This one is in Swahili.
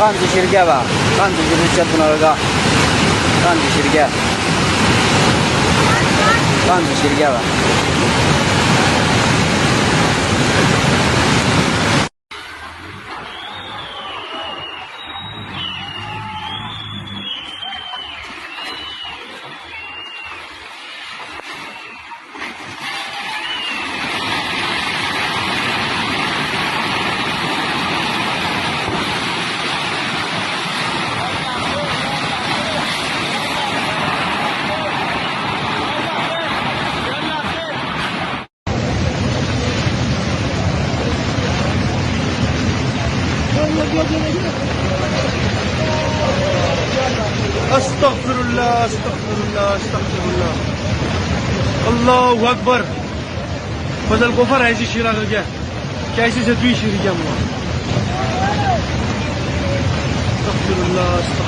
kanzi shirke ba kanzi shirke tunarga kanzi shirke ba Estağfurullah, estağfurullah, estağfurullah. Allahu Akbar. بدل गोफर ऐसी शीरा हो गया कैसी से तू शीरी क्या हुआ अस्तगफिरुल्लाह